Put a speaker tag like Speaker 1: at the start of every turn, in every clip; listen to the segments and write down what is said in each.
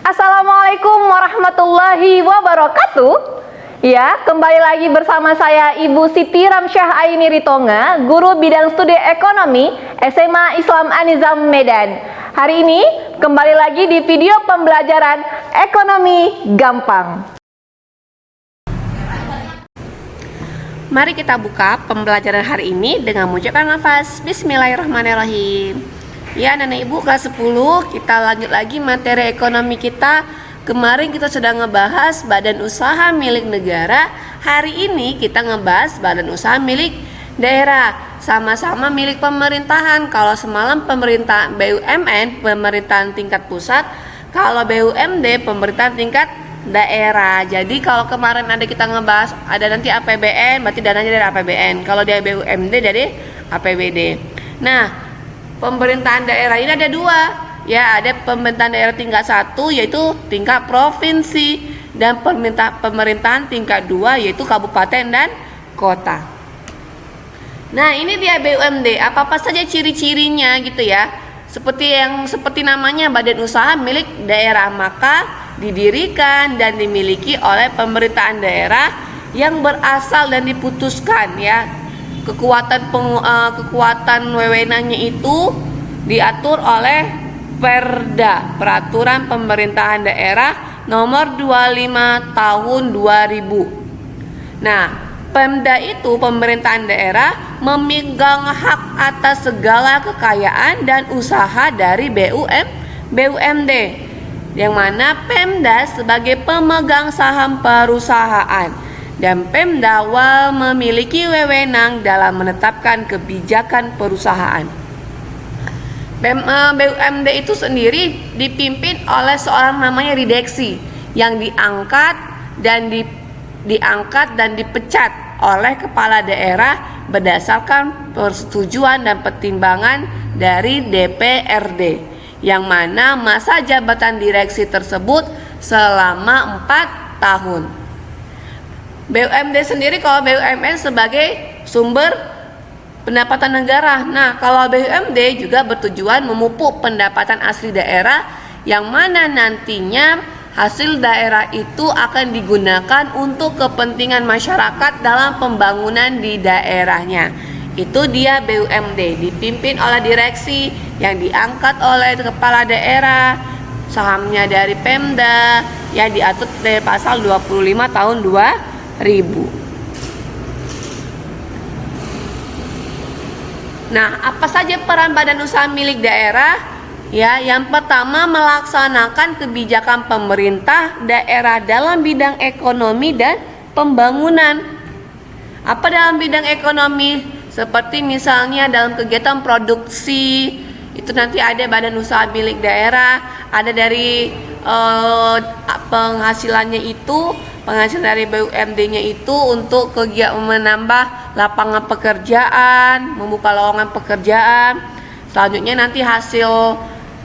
Speaker 1: Assalamualaikum warahmatullahi wabarakatuh. Ya, kembali lagi bersama saya Ibu Siti Ramsyah Aini Ritonga, guru bidang studi ekonomi SMA Islam An-Nizam Medan. Hari ini kembali lagi di video pembelajaran ekonomi gampang. Mari kita buka pembelajaran hari ini dengan mengucapkan nafas Bismillahirrahmanirrahim. Ya, Nenek Ibu kelas 10, kita lanjut lagi materi ekonomi kita. Kemarin kita sudah ngebahas badan usaha milik negara. Hari ini kita ngebahas badan usaha milik daerah. Sama-sama milik pemerintahan. Kalau semalam pemerintah BUMN, pemerintahan tingkat pusat. Kalau BUMD, pemerintahan tingkat daerah. Jadi kalau kemarin ada kita ngebahas, ada nanti APBN, berarti dananya dari APBN. Kalau dari BUMD dari APBD. Nah, pemerintahan daerah ini ada dua, ya, ada pemerintahan daerah tingkat 1 yaitu tingkat provinsi, dan pemerintahan tingkat 2 yaitu kabupaten dan kota. Nah, ini dia BUMD, apa saja ciri-cirinya gitu ya. Seperti namanya, badan usaha milik daerah, maka didirikan dan dimiliki oleh pemerintahan daerah yang berasal dan diputuskan, ya. Kekuatan wewenangnya itu diatur oleh Perda, Peraturan Pemerintahan Daerah Nomor 25 Tahun 2000. Nah, Pemda itu, pemerintahan daerah, memegang hak atas segala kekayaan dan usaha dari BUMD, yang mana Pemda sebagai pemegang saham perusahaan. Dan Pemda memiliki wewenang dalam menetapkan kebijakan perusahaan. BUMD itu sendiri dipimpin oleh seorang namanya direksi yang diangkat dan dipecat oleh kepala daerah berdasarkan persetujuan dan pertimbangan dari DPRD, yang mana masa jabatan direksi tersebut selama 4 tahun. BUMD sendiri, kalau BUMN sebagai sumber pendapatan negara. Nah, kalau BUMD juga bertujuan memupuk pendapatan asli daerah, yang mana nantinya hasil daerah itu akan digunakan untuk kepentingan masyarakat dalam pembangunan di daerahnya. Itu dia BUMD, dipimpin oleh direksi yang diangkat oleh kepala daerah, sahamnya dari Pemda, yang diatur dari pasal 25 tahun 2000. Nah, apa saja peran badan usaha milik daerah? Ya, yang pertama, melaksanakan kebijakan pemerintah daerah dalam bidang ekonomi dan pembangunan. Apa dalam bidang ekonomi? Seperti misalnya dalam kegiatan produksi, itu nanti ada badan usaha milik daerah, ada dari penghasilan dari BUMD-nya itu untuk kegiatan menambah lapangan pekerjaan, membuka lowongan pekerjaan. Selanjutnya nanti hasil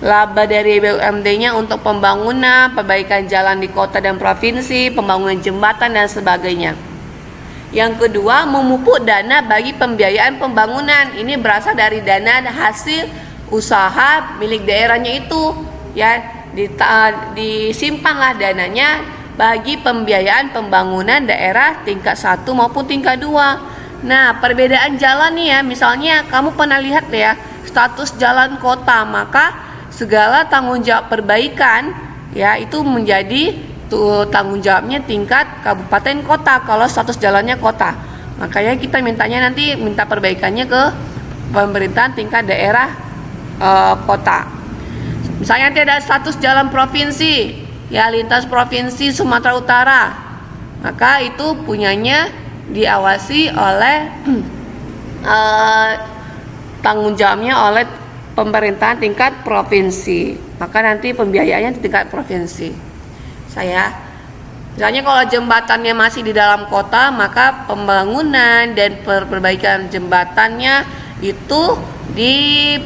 Speaker 1: laba dari BUMD-nya untuk pembangunan, perbaikan jalan di kota dan provinsi, pembangunan jembatan dan sebagainya. Yang kedua, memupuk dana bagi pembiayaan pembangunan. Ini berasal dari dana hasil usaha milik daerahnya itu, ya, disimpanlah dananya bagi pembiayaan pembangunan daerah tingkat 1 maupun tingkat 2. Nah, perbedaan jalan nih ya, misalnya kamu pernah lihat ya, status jalan kota, maka segala tanggung jawab perbaikan, ya, itu menjadi tanggung jawabnya tingkat kabupaten kota kalau status jalannya kota. Makanya kita minta perbaikannya ke pemerintahan tingkat daerah kota. Misalnya nanti ada status jalan provinsi, ya, lintas provinsi Sumatera Utara, maka itu punyanya diawasi oleh tanggung jawabnya oleh pemerintahan tingkat provinsi, maka nanti pembiayaannya di tingkat provinsi. Misalnya kalau jembatannya masih di dalam kota, maka pembangunan dan perbaikan jembatannya itu di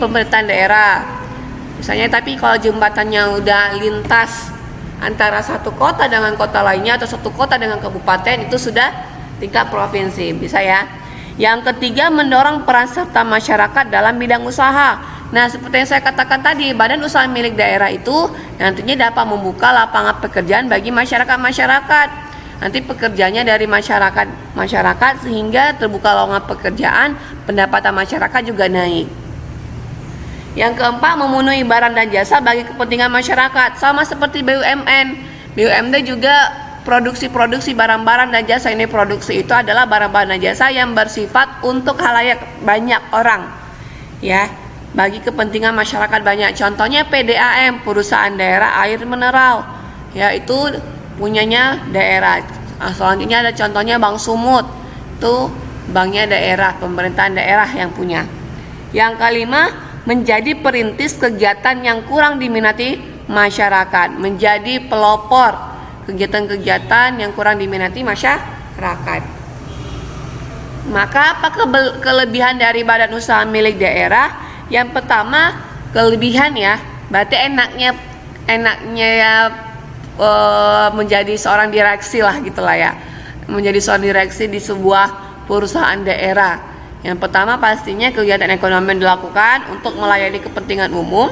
Speaker 1: pemerintahan daerah. Misalnya, tapi kalau jembatannya udah lintas antara satu kota dengan kota lainnya atau satu kota dengan kabupaten, itu sudah tingkat provinsi, bisa ya. Yang ketiga, mendorong peran serta masyarakat dalam bidang usaha. Nah, seperti yang saya katakan tadi, badan usaha milik daerah itu nantinya dapat membuka lapangan pekerjaan bagi masyarakat. Nanti pekerjanya dari masyarakat sehingga terbuka lowongan pekerjaan, pendapatan masyarakat juga naik. Yang keempat, memenuhi barang dan jasa bagi kepentingan masyarakat. Sama seperti BUMN. BUMD juga produksi barang-barang dan jasa. Ini produksi itu adalah barang-barang dan jasa yang bersifat untuk khalayak banyak orang. Ya, bagi kepentingan masyarakat banyak. Contohnya PDAM, perusahaan daerah air mineral. Yaitu punyanya daerah. Selanjutnya ada contohnya Bank Sumut. Itu banknya daerah, pemerintahan daerah yang punya. Yang kelima, menjadi perintis kegiatan yang kurang diminati masyarakat, menjadi pelopor kegiatan-kegiatan yang kurang diminati masyarakat. Maka apa kelebihan dari badan usaha milik daerah? Yang pertama, kelebihan ya, berarti enaknya ya menjadi seorang direksi lah gitulah ya, menjadi seorang direksi di sebuah perusahaan daerah. Yang pertama pastinya kegiatan ekonomi yang dilakukan untuk melayani kepentingan umum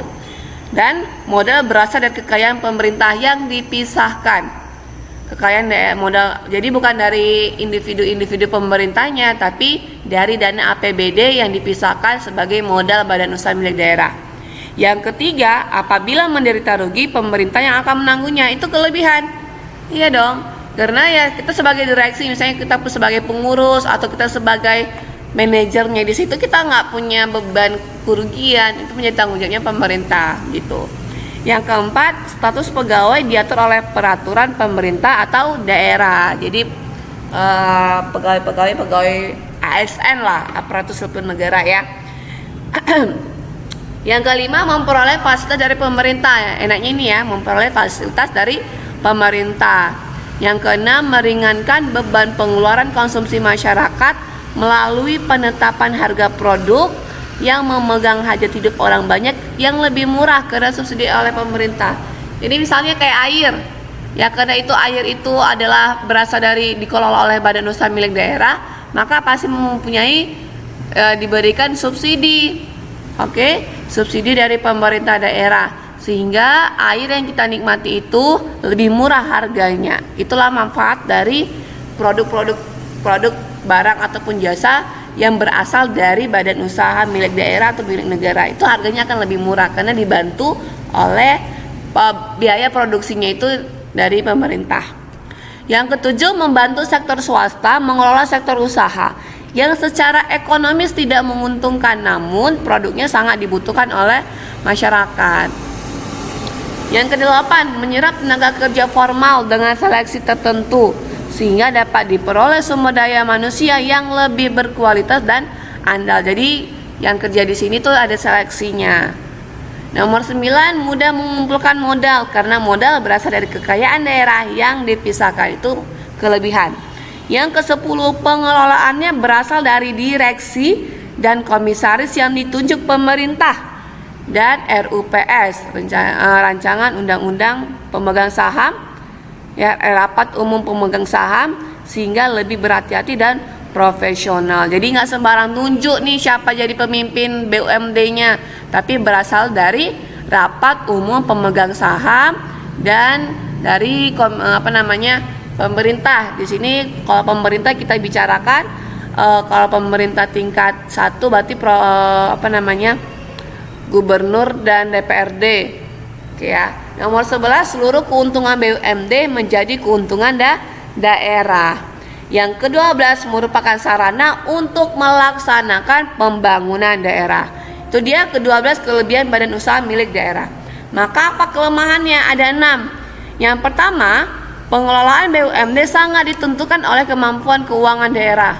Speaker 1: dan modal berasal dari kekayaan pemerintah yang dipisahkan. Kekayaan modal jadi bukan dari individu pemerintahnya, tapi dari dana APBD yang dipisahkan sebagai modal badan usaha milik daerah. Yang ketiga, apabila menderita rugi, pemerintah yang akan menanggungnya. Itu kelebihan. Iya dong. Karena ya kita sebagai direksi, misalnya kita sebagai pengurus atau kita sebagai manajernya di situ, kita nggak punya beban kerugian, itu menjadi tanggung jawabnya pemerintah gitu. Yang keempat, status pegawai diatur oleh peraturan pemerintah atau daerah. Jadi pegawai ASN lah, aparatur sipil negara ya. Yang kelima, memperoleh fasilitas dari pemerintah. Enaknya ini ya, memperoleh fasilitas dari pemerintah. Yang keenam, meringankan beban pengeluaran konsumsi masyarakat melalui penetapan harga produk yang memegang hajat hidup orang banyak yang lebih murah karena subsidi oleh pemerintah. Jadi misalnya kayak air, ya karena itu air itu adalah berasal dari dikelola oleh badan usaha milik daerah, maka pasti mempunyai diberikan subsidi, subsidi dari pemerintah daerah, sehingga air yang kita nikmati itu lebih murah harganya. Itulah manfaat dari produk barang ataupun jasa yang berasal dari badan usaha milik daerah atau milik negara. Itu harganya akan lebih murah karena dibantu oleh biaya produksinya itu dari pemerintah. Yang ketujuh, membantu sektor swasta mengelola sektor usaha yang secara ekonomis tidak menguntungkan namun produknya sangat dibutuhkan oleh masyarakat. Yang kedelapan, menyerap tenaga kerja formal dengan seleksi tertentu sehingga dapat diperoleh sumber daya manusia yang lebih berkualitas dan andal. Jadi yang kerja di sini tuh ada seleksinya. Nomor 9, mudah mengumpulkan modal karena modal berasal dari kekayaan daerah yang dipisahkan. Itu kelebihan. Yang ke-10, pengelolaannya berasal dari direksi dan komisaris yang ditunjuk pemerintah dan RUPS, rancangan undang-undang pemegang saham, ya, rapat umum pemegang saham, sehingga lebih berhati-hati dan profesional. Jadi nggak sembarang tunjuk nih siapa jadi pemimpin BUMD-nya, tapi berasal dari rapat umum pemegang saham dan dari pemerintah. Di sini kalau pemerintah kita bicarakan, kalau pemerintah tingkat 1 berarti gubernur dan DPRD. Oke ya. Nomor 11, seluruh keuntungan BUMD menjadi keuntungan daerah. Yang ke-12, merupakan sarana untuk melaksanakan pembangunan daerah. Itu dia ke-12 kelebihan badan usaha milik daerah. Maka apa kelemahannya? Ada 6. Yang pertama, pengelolaan BUMD sangat ditentukan oleh kemampuan keuangan daerah.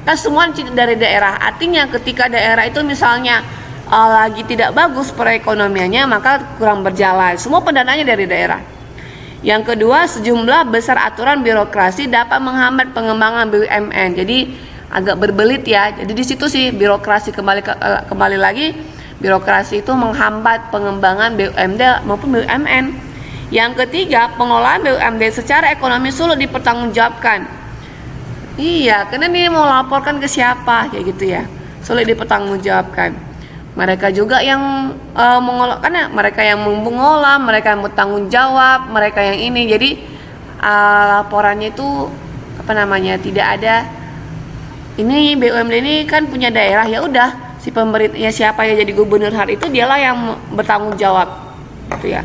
Speaker 1: Kan semua dari daerah. Artinya ketika daerah itu misalnya lagi tidak bagus perekonomiannya, maka kurang berjalan. Semua pendanaannya dari daerah. Yang kedua, sejumlah besar aturan birokrasi dapat menghambat pengembangan BUMN. Jadi agak berbelit ya. Jadi di situ sih birokrasi kembali lagi, birokrasi itu menghambat pengembangan BUMD maupun BUMN. Yang ketiga, pengelolaan BUMD secara ekonomi sulit dipertanggungjawabkan. Iya, karena ini mau laporkan ke siapa kayak gitu ya. Sulit dipertanggungjawabkan. Mereka juga yang mengolah, karena mereka yang mengolah, mereka yang bertanggung jawab, mereka yang ini. Jadi laporannya itu tidak ada. Ini BUMD ini kan punya daerah, ya udah si pemerintahnya siapa yang jadi gubernur hari itu dialah yang bertanggung jawab, gitu ya.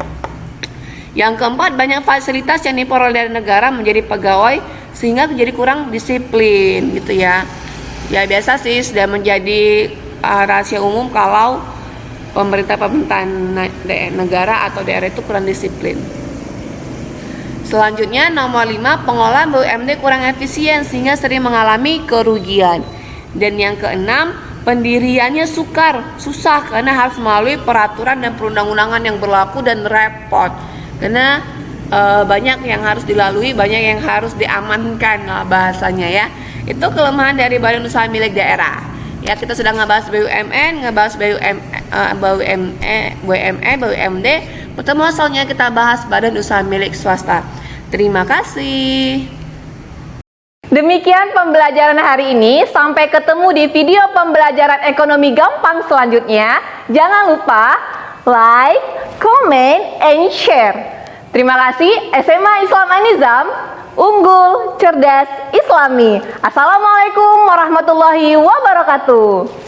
Speaker 1: Yang keempat, banyak fasilitas yang diperoleh dari negara menjadi pegawai sehingga jadi kurang disiplin, gitu ya. Ya biasa sih, sudah menjadi rahasia umum kalau pemerintahan negara atau daerah itu kurang disiplin. Selanjutnya nomor 5, pengolahan BUMD kurang efisien sehingga sering mengalami kerugian. Dan yang keenam, pendiriannya susah karena harus melalui peraturan dan perundang-undangan yang berlaku dan repot. Karena banyak yang harus dilalui, banyak yang harus diamankan lah bahasanya ya. Itu kelemahan dari badan usaha milik daerah. Ya, kita sudah ngebahas BUMN, ngebahas BUMD. Pertemuan selanjutnya kita bahas badan usaha milik swasta. Terima kasih.
Speaker 2: Demikian pembelajaran hari ini. Sampai ketemu di video pembelajaran ekonomi gampang selanjutnya. Jangan lupa like, comment, and share. Terima kasih. SMA Islam An-Nizam, unggul, cerdas, islami. Assalamualaikum warahmatullahi wabarakatuh.